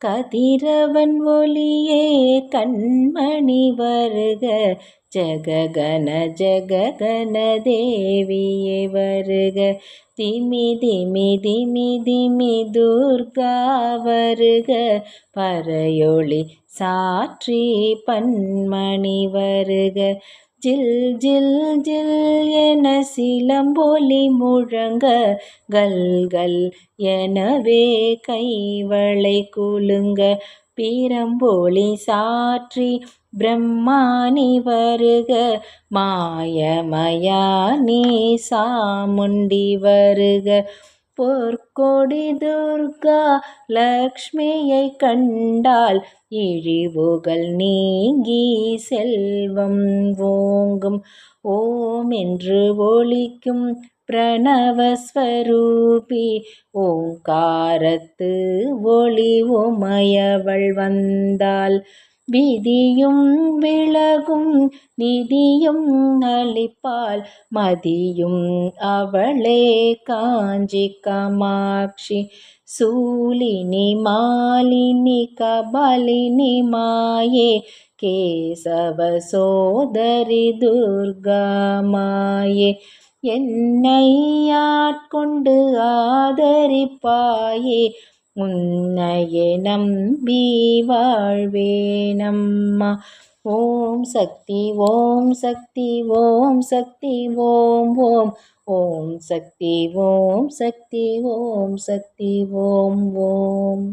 கதிரவன் ஒளியே கண்மணி வருக, ஜககன ஜககன தேவியே வருக. திமி திமி திமி திமி துர்கா வருக, பறையொளி சாற்றி பன்மணி வருக. ஜில் ஜில் ஜில் என சிலம்பொலி முழங்க, கல் கல் எனவே கைவளை குலுங்க. பிரம்பொலி சாற்றி பிரம்மாணி வருக, மாயமயானி சாமுண்டி வருக. பொற்கொடி துர்கா லக்ஷ்மியை கண்டால் இழிவுகள் நீங்கி செல்வம் ஓங்கும். ஓம் என்று ஒலிக்கும் பிரணவஸ்வரூபி, ஓங்காரத்து ஒளி உமையவள் வந்தாள். விதியும் விலகும் நிதியும் அளிப்பாள், மதியும் அவளே காஞ்சி காமாட்சி. சூலினி மாலினி கபாலினி மாயே, கேசவ சோதரி துர்கா மாயே. என்னை ஆட்கொண்டு ஆதரிப்பாயே, உன்னையே நம்பி வாழ்வேனம்மா. ஓம் சக்தி ஓம் சக்தி ஓம் சக்தி ஓம் ஓம். ஓம் சக்தி ஓம் சக்தி ஓம் சக்தி ஓம் ஓம்.